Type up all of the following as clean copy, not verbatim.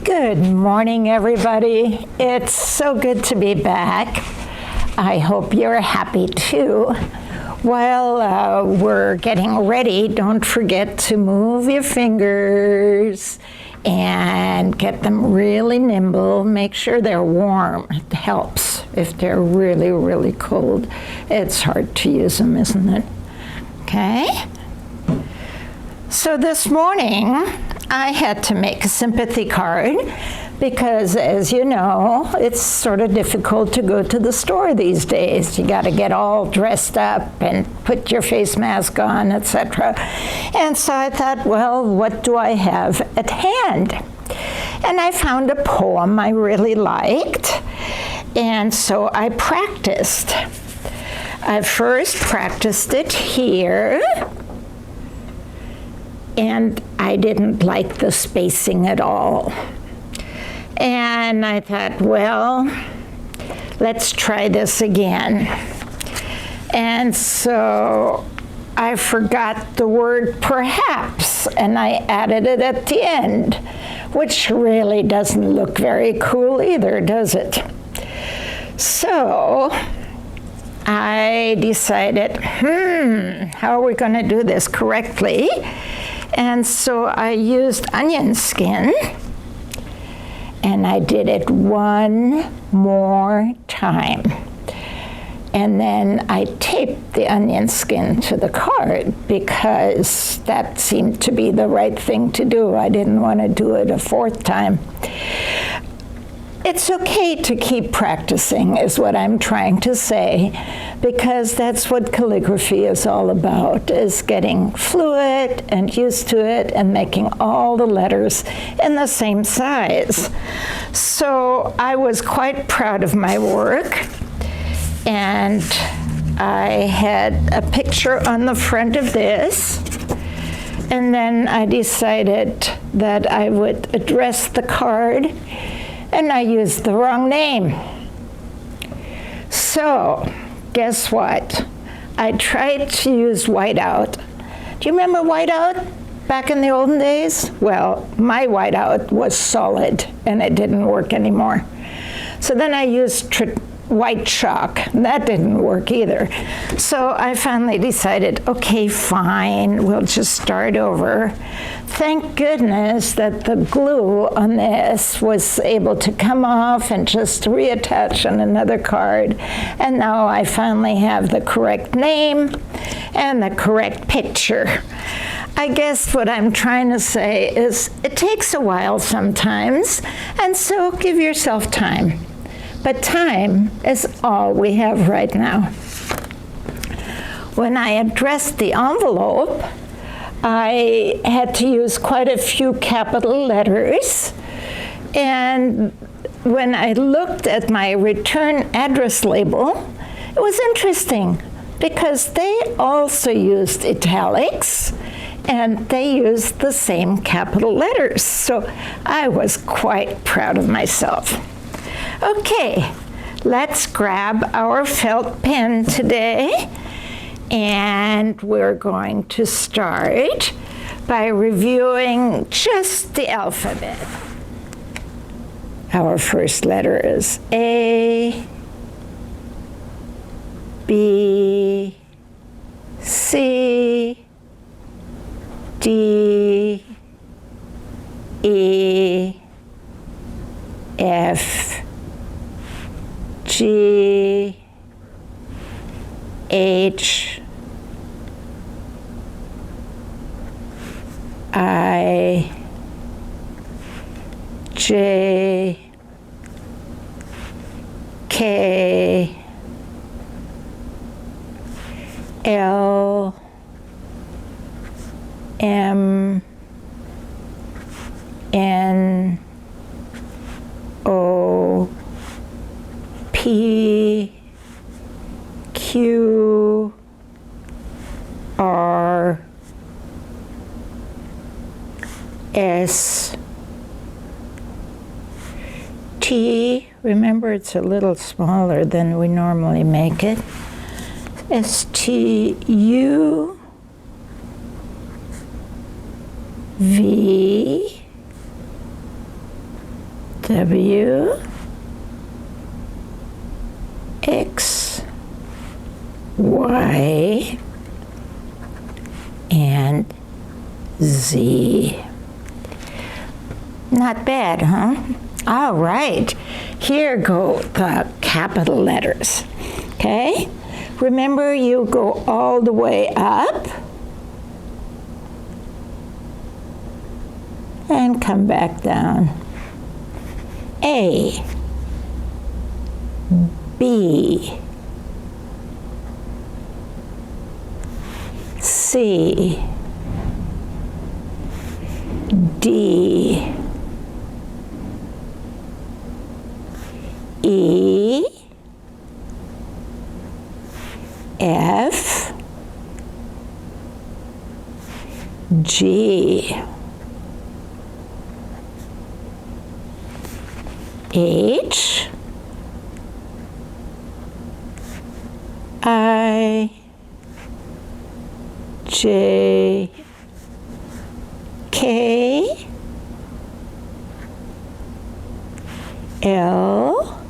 Good morning, everybody. It's so good to be back. I hope you're happy too. While we're getting ready, don't forget to move your fingers and get them really nimble. Make sure they're warm. It helps. If they're really, really cold, it's hard to use them, isn't it? Okay? So this morning, I had to make a sympathy card because, as you know, it's sort of difficult to go to the store these days. You got to get all dressed up and put your face mask on, etc. And so I thought, well, what do I have at hand? And I found a poem I really liked, and so I practiced. I first practiced it here, and I didn't like the spacing at all. And I thought, well, let's try this again. And so I forgot the word perhaps, and I added it at the end, which really doesn't look very cool either, does it? So I decided, how are we going to do this correctly? And so I used onion skin, and I did it one more time. And then I taped the onion skin to the card because that seemed to be the right thing to do. I didn't want to do it a fourth time. It's okay to keep practicing, is what I'm trying to say, because that's what calligraphy is all about, is getting fluid and used to it and making all the letters in the same size. So I was quite proud of my work, and I had a picture on the front of this, and then I decided that I would address the card, and I used the wrong name. So, guess what? I tried to use whiteout. Do you remember whiteout back in the olden days? Well, my whiteout was solid, and it didn't work anymore. So then I used white chalk. That didn't work either. So I finally decided, okay, fine, we'll just start over. Thank goodness that the glue on this was able to come off and just reattach on another card. And now I finally have the correct name and the correct picture. I guess what I'm trying to say is it takes a while sometimes, and so give yourself time. But time is all we have right now. When I addressed the envelope, I had to use quite a few capital letters. And when I looked at my return address label, it was interesting because they also used italics and they used the same capital letters. So I was quite proud of myself. Okay, let's grab our felt pen today, and we're going to start by reviewing just the alphabet. Our first letter is A, B, C, D, E, F, G, H, I, J, K, L, M, N, O, P, Q, R, S, T, remember it's a little smaller than we normally make it, S, T, U, V, W, X, Y, and Z. Not bad, huh? All right, here go the capital letters, okay? Remember, you go all the way up and come back down. A, B, C, D, E, F, G, H, I, J, K, L,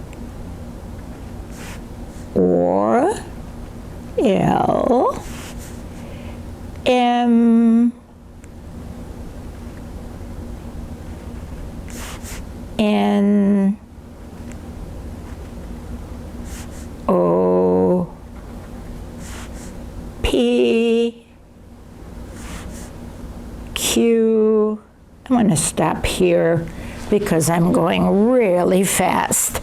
or L, M, N, O, P, Q. I'm going to stop here because I'm going really fast.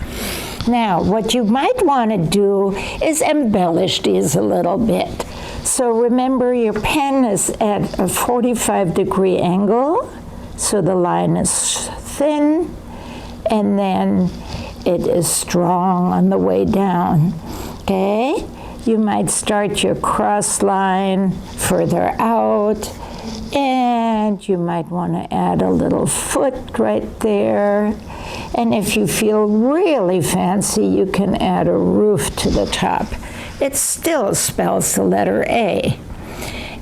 Now, what you might want to do is embellish these a little bit. So remember, your pen is at a 45-degree angle, so the line is thin, and then it is strong on the way down, okay? You might start your cross line further out, and you might want to add a little foot right there. And if you feel really fancy, you can add a roof to the top. It still spells the letter A.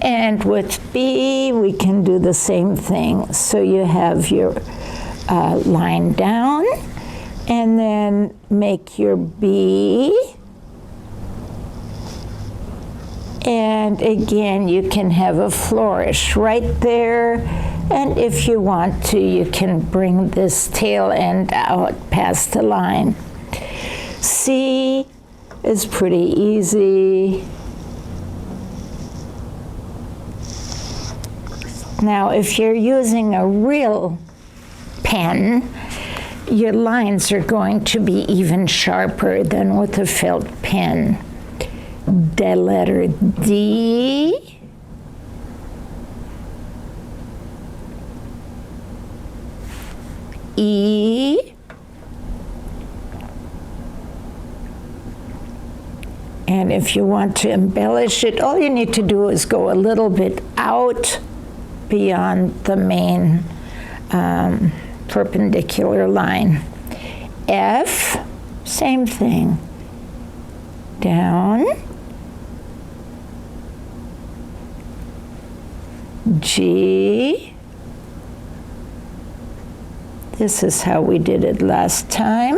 And with B, we can do the same thing. So you have your line down, and then make your B. And again, you can have a flourish right there. And if you want to, you can bring this tail end out past the line. C is pretty easy. Now, if you're using a real pen, your lines are going to be even sharper than with a felt pen. The letter D, E, and if you want to embellish it, all you need to do is go a little bit out beyond the main perpendicular line. F, same thing. Down. G. This is how we did it last time.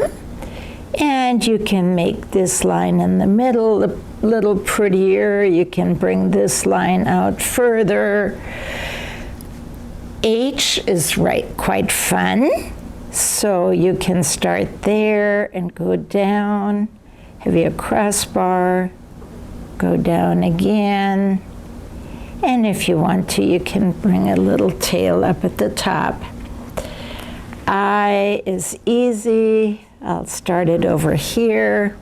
And you can make this line in the middle a little prettier. You can bring this line out further. H is quite fun. So you can start there and go down. Have your crossbar, go down again. And if you want to, you can bring a little tail up at the top. I is easy. I'll start it over here.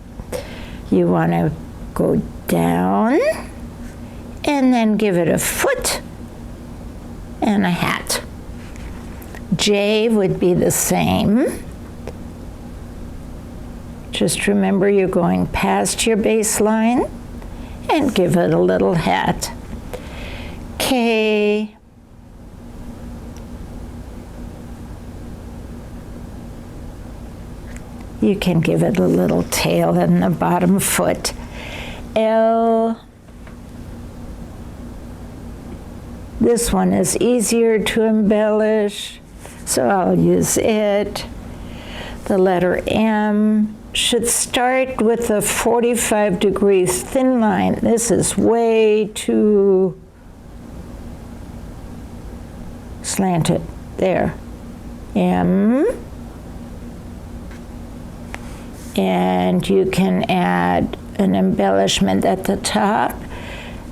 You want to go down and then give it a foot and a hat. J would be the same. Just remember, you're going past your baseline and give it a little hat. K, you can give it a little tail in the bottom foot. L, this one is easier to embellish, so I'll use it. The letter M should start with a 45-degree thin line. This is way too slanted. There. M. And you can add an embellishment at the top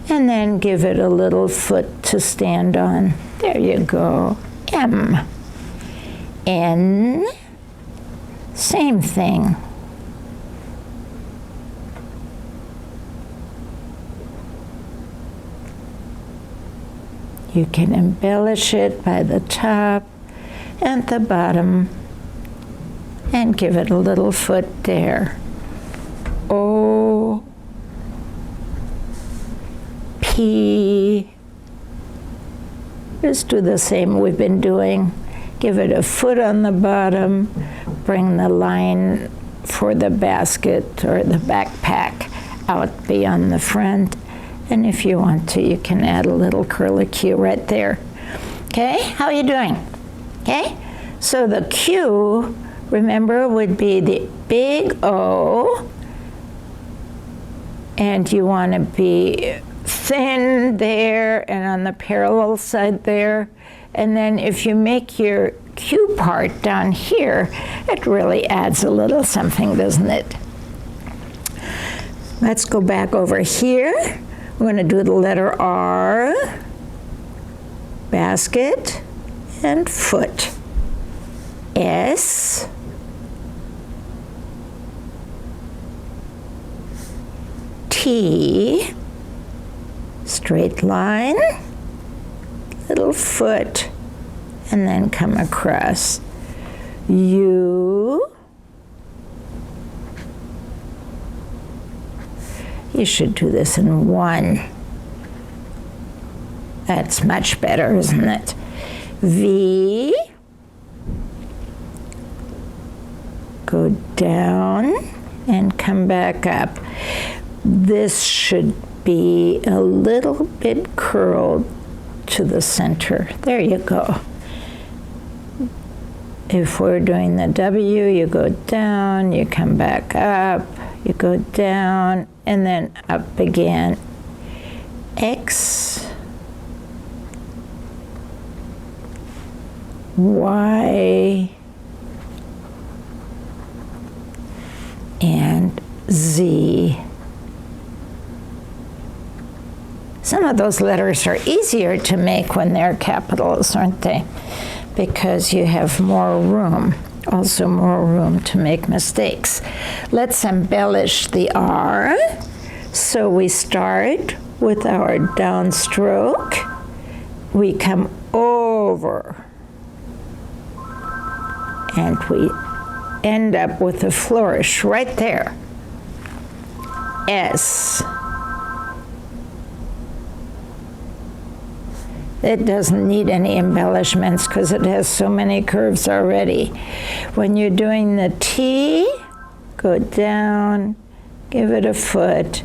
and then give it a little foot to stand on. There you go. M. N. Same thing. You can embellish it by the top and the bottom and give it a little foot there. O, P. Just do the same we've been doing. Give it a foot on the bottom, bring the line for the basket or the backpack out beyond the front, and if you want to, you can add a little curlicue right there. Okay, how are you doing? Okay, so the Q, remember, would be the big O, and you want to be thin there and on the parallel side there. And then if you make your Q part down here, it really adds a little something, doesn't it? Let's go back over here. We're going to do the letter R, basket, and foot. S, T, straight line, little foot, and then come across. U, you should do this in one. That's much better, isn't it? V, go down and come back up. This should be a little bit curled to the center. There you go. If we're doing the W, you go down, you come back up, you go down, and then up again. X, Y, and Z. Some of those letters are easier to make when they're capitals, aren't they? Because you have more room, also more room to make mistakes. Let's embellish the R. So we start with our downstroke. We come over, and we end up with a flourish right there. S. It doesn't need any embellishments because it has so many curves already. When you're doing the T, go down, give it a foot,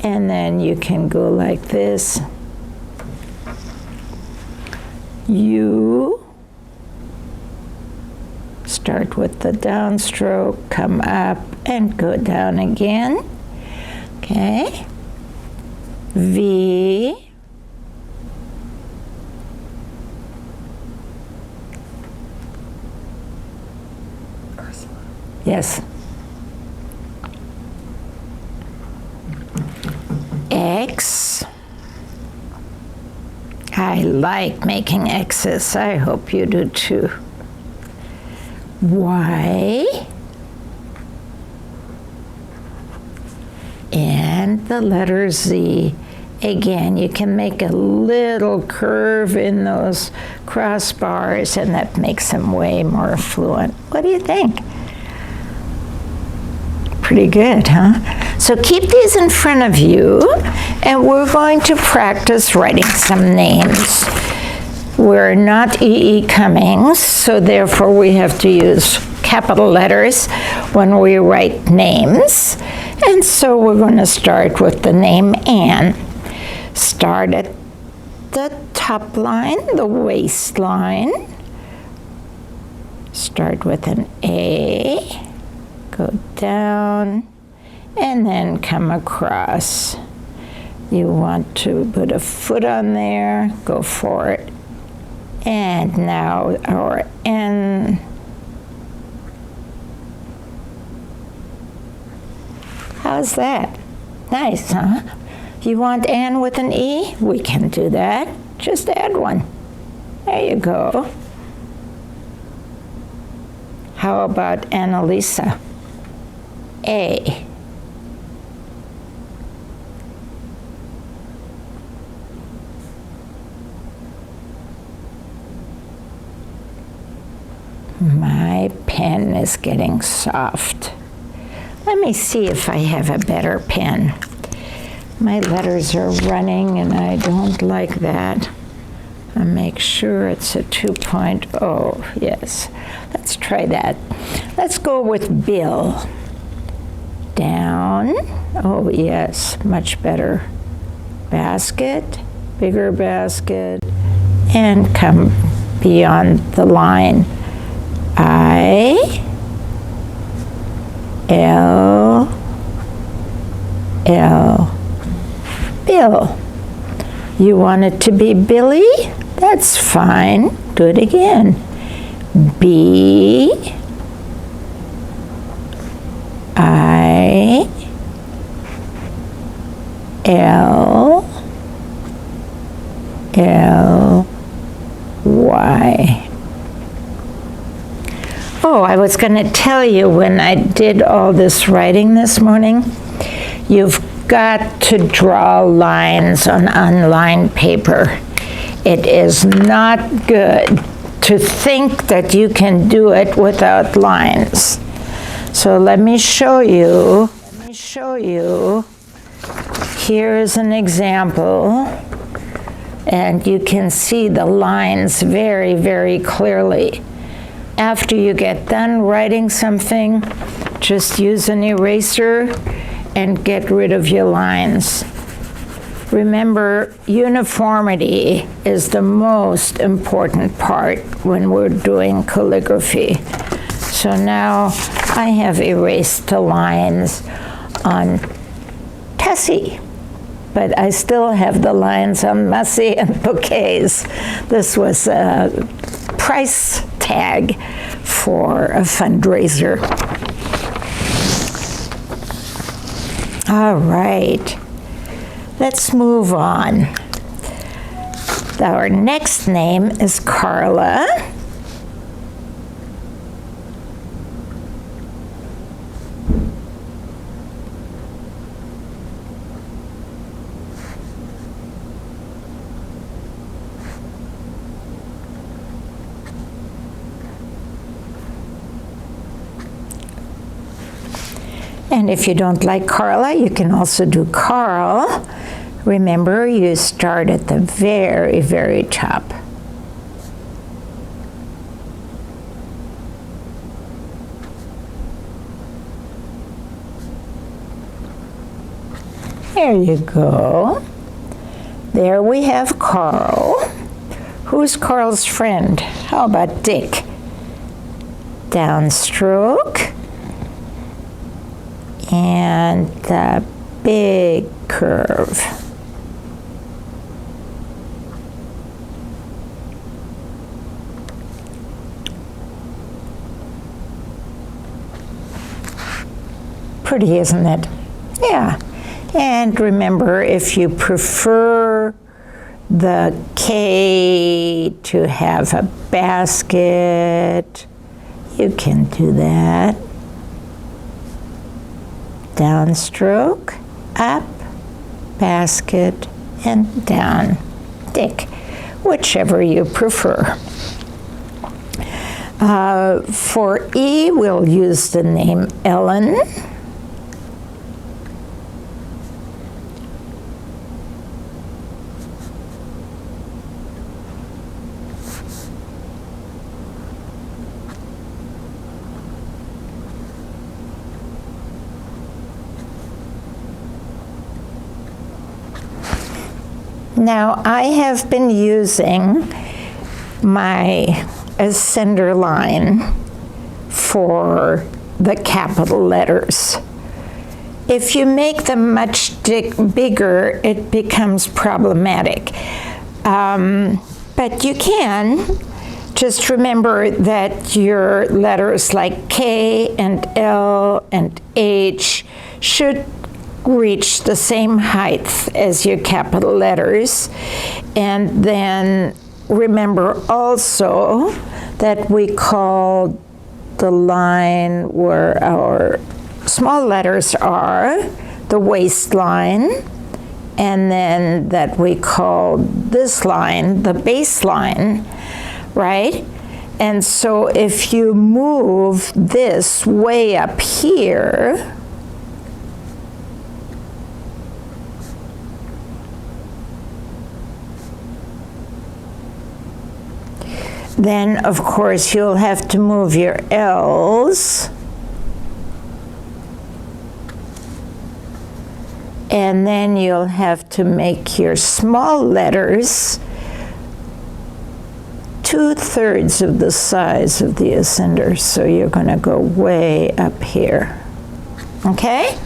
and then you can go like this. U, start with the downstroke, come up, and go down again. Okay. V, yes. X. I like making X's. I hope you do too. Y. And the letter Z. Again, you can make a little curve in those crossbars, and that makes them way more fluent. What do you think? Pretty good, huh? So keep these in front of you, and we're going to practice writing some names. We're not E.E. Cummings, so therefore we have to use capital letters when we write names. And so we're going to start with the name Anne. Start at the top line, the waistline. Start with an A, go down, and then come across. You want to put a foot on there, go for it. And now our N. How's that? Nice, huh? You want N with an E? We can do that. Just add one. There you go. How about Annalisa? A. My pen is getting soft. Let me see if I have a better pen. My letters are running and I don't like that. I'll make sure it's a 2.0. Yes, let's try that. Let's go with Bill. Down. Oh, yes, much better. Basket, bigger basket, and come beyond the line. I, L, L, Bill. You want it to be Billy? That's fine. Do it again. B, I, L, L, Y. Oh, I was going to tell you when I did all this writing this morning, you've got to draw lines on unlined paper. It is not good to think that you can do it without lines. So let me show you. Here is an example, and you can see the lines very, very clearly. After you get done writing something, just use an eraser and get rid of your lines. Remember, uniformity is the most important part when we're doing calligraphy. So now I have erased the lines on Tessie, but I still have the lines on Mussy and Bouquets. This was a price tag for a fundraiser. All right, let's move on. Our next name is Carla. And if you don't like Carla, you can also do Carl. Remember, you start at the very, very top. There you go. There we have Carl. Who's Carl's friend? How about Dick? Downstroke. And the big curve. Pretty, isn't it? Yeah. And remember, if you prefer the K to have a basket, you can do that. Downstroke, up, basket, and down. Dick, whichever you prefer. For E, we'll use the name Ellen. Now, I have been using my ascender line for the capital letters. If you make them much bigger, it becomes problematic. But you can. Just remember that your letters like K and L and H should reach the same height as your capital letters. And then remember also that we call the line where our small letters are the waistline, and then that we call this line the baseline, right? And so if you move this way up here, then of course you'll have to move your L's, and then you'll have to make your small letters 2/3 of the size of the ascender. So you're going to go way up here. Okay?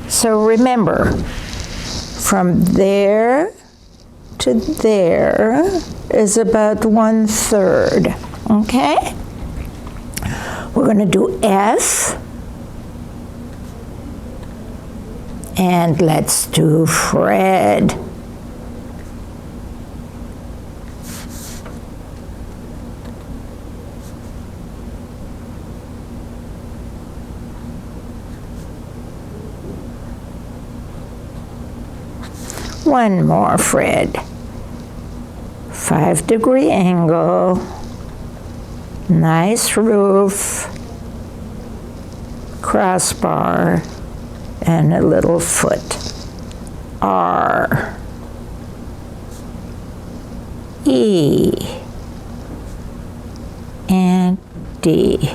So remember, from there to there is about 1/3. Okay? We're going to do F. And let's do Fred. One more Fred. 5-degree angle. Nice roof. Crossbar. And a little foot. R, E, and D.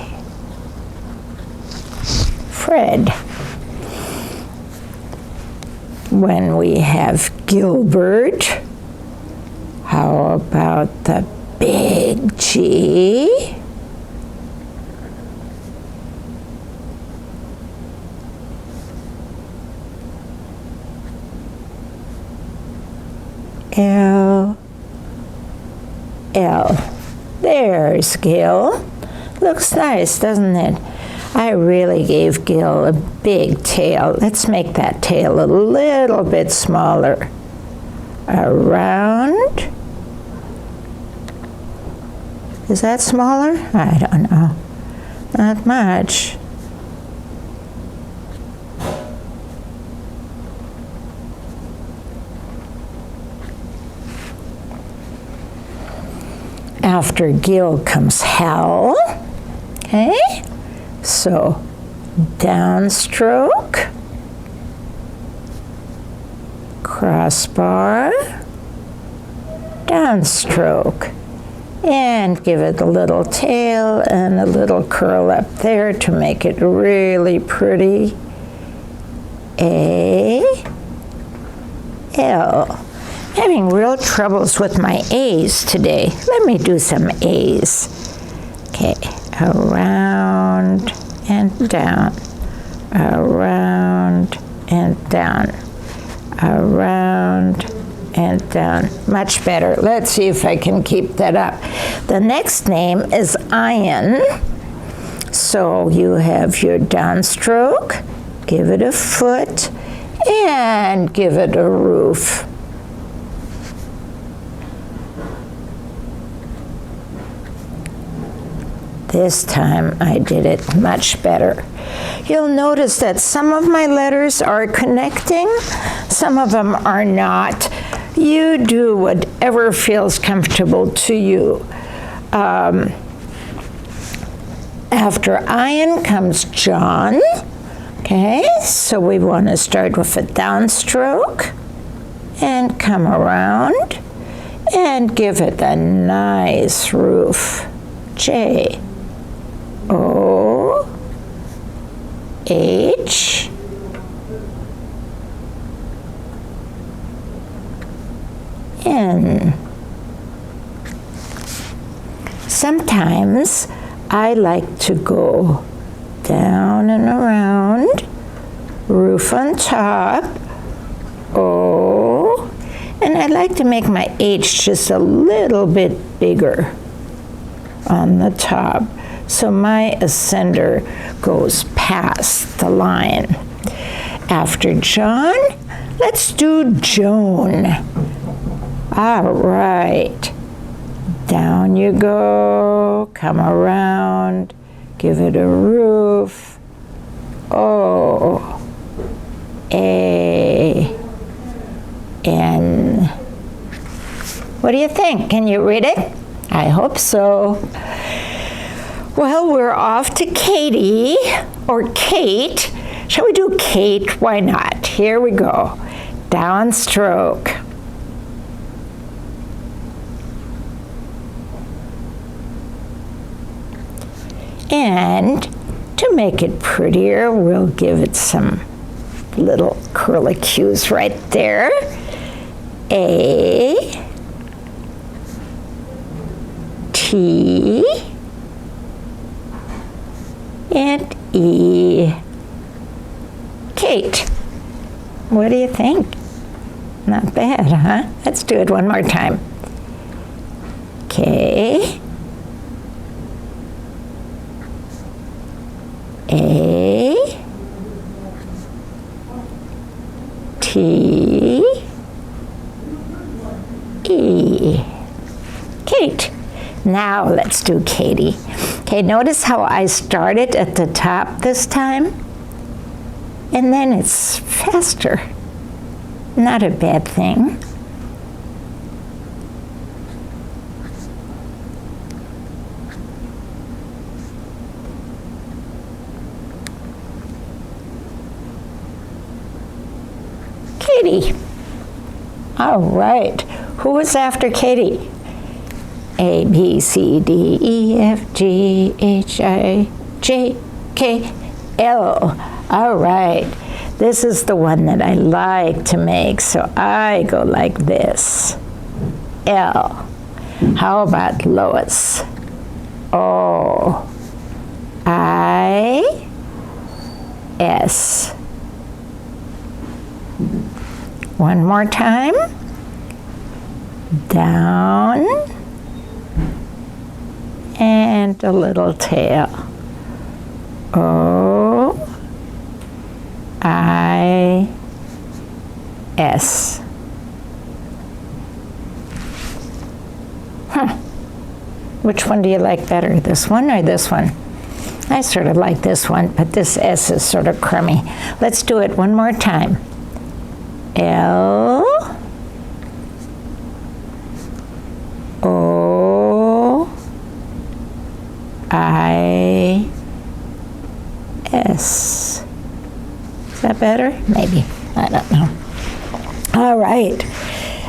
Fred. When we have Gilbert, how about the big G? L, L. There's Gil. Looks nice, doesn't it? I really gave Gil a big tail. Let's make that tail a little bit smaller. Around. Is that smaller? I don't know. Not much. After Gil comes Hal, okay? So downstroke, crossbar, downstroke, and give it a little tail and a little curl up there to make it really pretty. A, L. Having real troubles with my A's today. Let me do some A's. Okay, around and down, around and down, around and down. Much better. Let's see if I can keep that up. The next name is Ian. So you have your downstroke, give it a foot, and give it a roof. This time I did it much better. You'll notice that some of my letters are connecting, some of them are not. You do whatever feels comfortable to you. After Ian comes John. Okay, so we want to start with a downstroke and come around and give it a nice roof. J, O, H, N. Sometimes I like to go down and around, roof on top, O, and I like to make my H just a little bit bigger on the top, so my ascender goes past the line. After John, let's do Joan. All right. Down you go, come around, give it a roof. O, A, N. What do you think? Can you read it? I hope so. Well, we're off to Katie, or Kate. Shall we do Kate? Why not? Here we go. Downstroke. And to make it prettier, we'll give it some little curlicues right there. A, T, and E. Kate. What do you think? Not bad, huh? Let's do it one more time. K, A, T, E. Kate. Now let's do Katie. Okay, notice how I started at the top this time? And then it's faster. Not a bad thing. Katie. All right. Who was after Katie? A, B, C, D, E, F, G, H, I, J, K, L. All right. This is the one that I like to make, so I go like this. L. How about Lois? O, I, S. One more time. Down. And a little tail. O, I, S. Which one do you like better, this one or this one? I sort of like this one, but this S is sort of crummy. Let's do it one more time. L, O, I, S. Is that better? Maybe. I don't know. All right.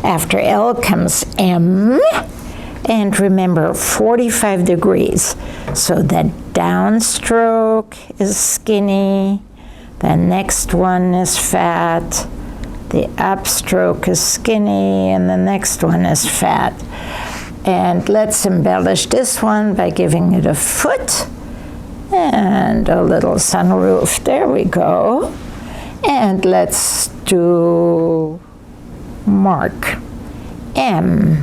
After L comes M. And remember, 45 degrees. So the downstroke is skinny. The next one is fat. The upstroke is skinny. And the next one is fat. And let's embellish this one by giving it a foot and a little sunroof. There we go. And let's do Mark. M,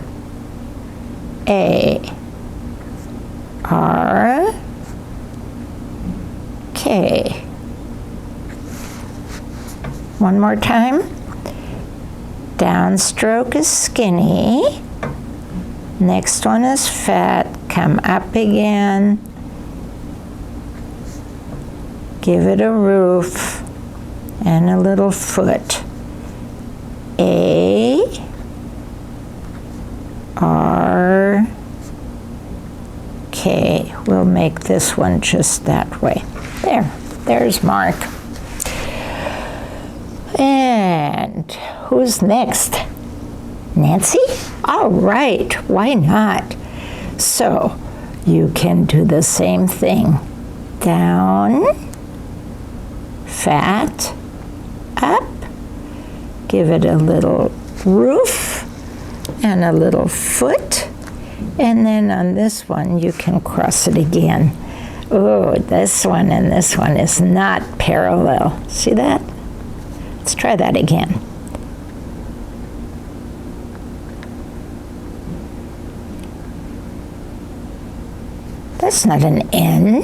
A, R, K. One more time. Downstroke is skinny. Next one is fat. Come up again. Give it a roof and a little foot. A, R, K. We'll make this one just that way. There's Mark. And who's next? Nancy? All right, why not? So you can do the same thing. Down, fat, up, give it a little roof and a little foot, and then on this one you can cross it again. Oh, this one and this one is not parallel. See that? Let's try that again. That's not an N.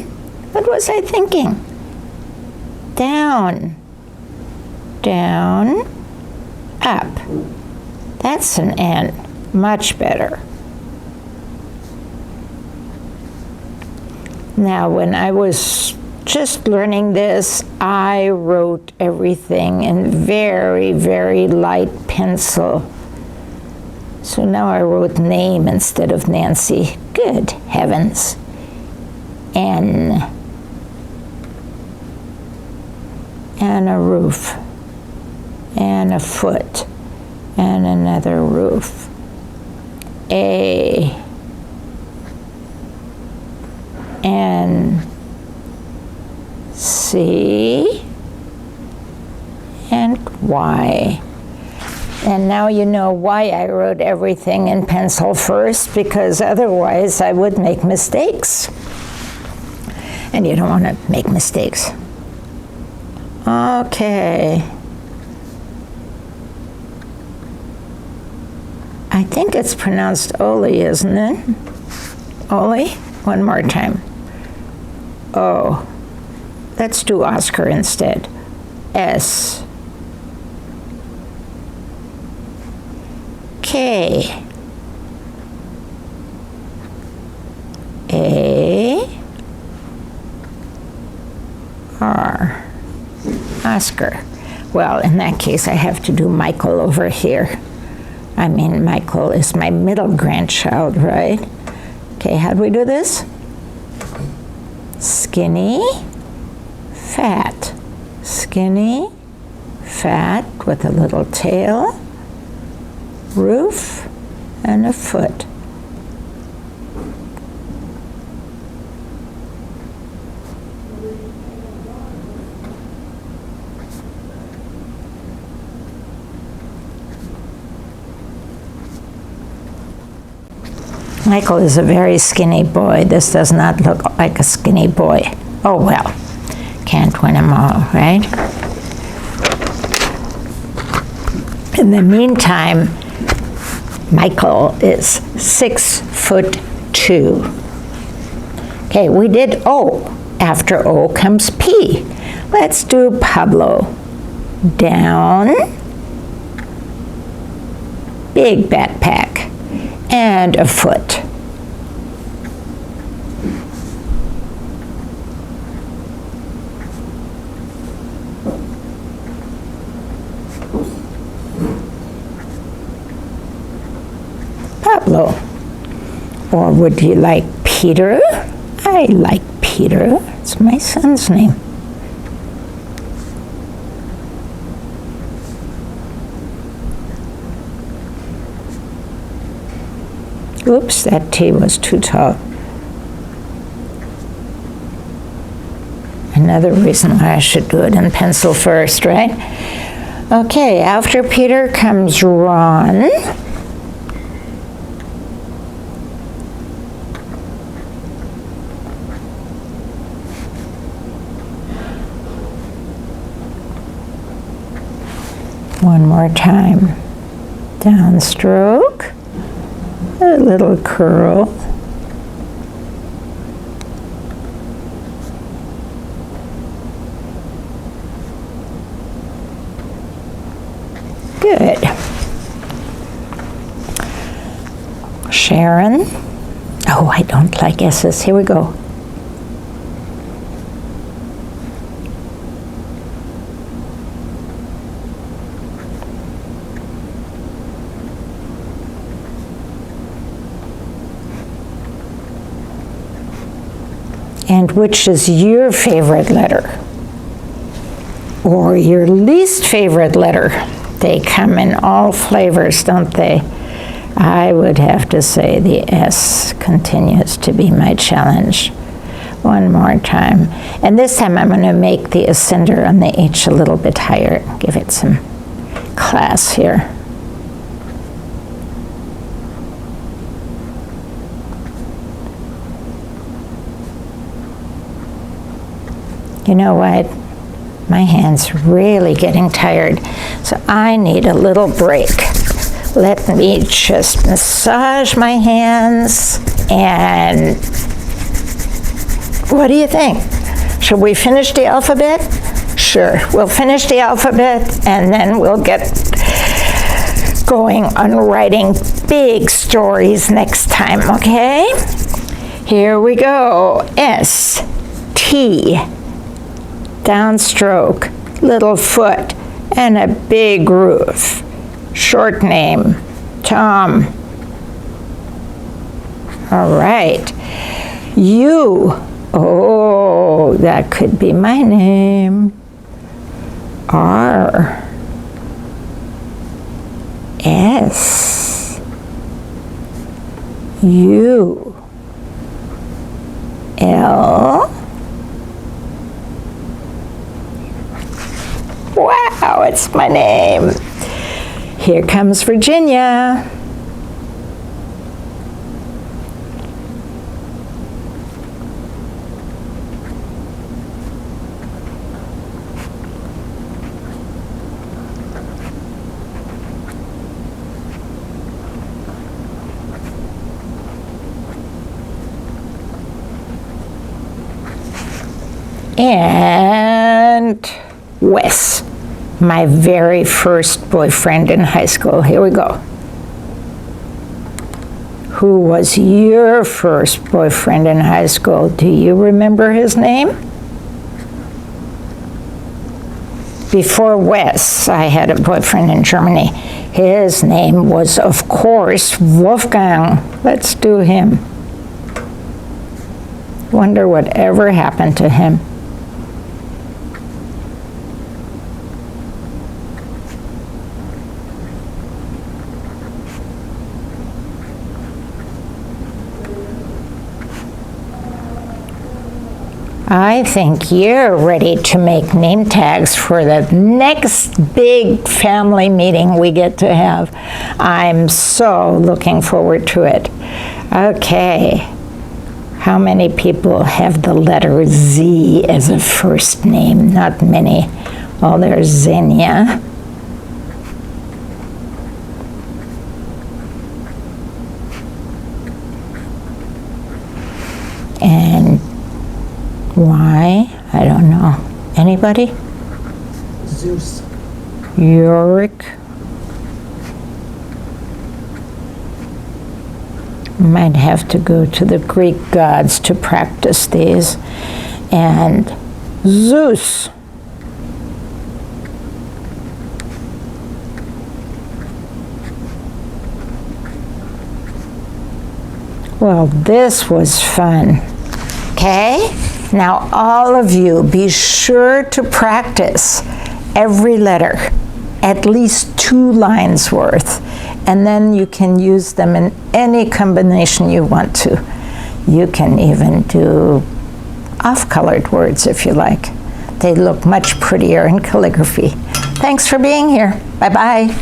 What was I thinking? Down, down, up. That's an N. Much better. Now, when I was just learning this, I wrote everything in very, very light pencil. So now I wrote name instead of Nancy. Good heavens. N. And a roof. And a foot. And another roof. A. And C. And Y. And now you know why I wrote everything in pencil first, because otherwise I would make mistakes. And you don't want to make mistakes. Okay. I think it's pronounced Oli, isn't it? Oli? One more time. O. Let's do Oscar instead. S. K. A. R. Oscar. Well, in that case, I have to do Michael over here. I mean, Michael is my middle grandchild, right? Okay, how do we do this? Skinny, fat. Skinny, fat with a little tail, roof, and a foot. Michael is a very skinny boy. This does not look like a skinny boy. Oh well, can't win them all, right? In the meantime, Michael is 6'2". Okay, we did O. After O comes P. Let's do Pablo. Down, big backpack, and a foot. Pablo. Or would you like Peter? I like Peter. It's my son's name. Oops, that T was too tall. Another reason why I should do it in pencil first, right? Okay, after Peter comes Ron. One more time. Downstroke. A little curl. Good. Sharon. Oh, I don't like S's. Here we go. And which is your favorite letter? Or your least favorite letter? They come in all flavors, don't they? I would have to say the S continues to be my challenge. One more time. And this time I'm going to make the ascender on the H a little bit higher. Give it some class here. You know what? My hand's really getting tired, so I need a little break. Let me just massage my hands, and what do you think? Should we finish the alphabet? Sure, we'll finish the alphabet and then we'll get going on writing big stories next time, okay? Here we go. S, T, downstroke, little foot, and a big roof. Short name, Tom. All right. U, oh, that could be my name. R, S, U, L. Wow, it's my name. Here comes Virginia. And Wes, my very first boyfriend in high school. Here we go. Who was your first boyfriend in high school? Do you remember his name? Before Wes, I had a boyfriend in Germany. His name was, of course, Wolfgang. Let's do him. Wonder whatever happened to him. I think you're ready to make name tags for the next big family meeting we get to have. I'm so looking forward to it. Okay, how many people have the letter Z as a first name? Not many. Oh, there's Xenia. And why? I don't know. Anybody? Zeus. Yorick. Might have to go to the Greek gods to practice these. And Zeus. Well, this was fun. Okay? Now, all of you, be sure to practice every letter, at least 2 lines worth, and then you can use them in any combination you want to. You can even do off-colored words if you like. They look much prettier in calligraphy. Thanks for being here. Bye-bye.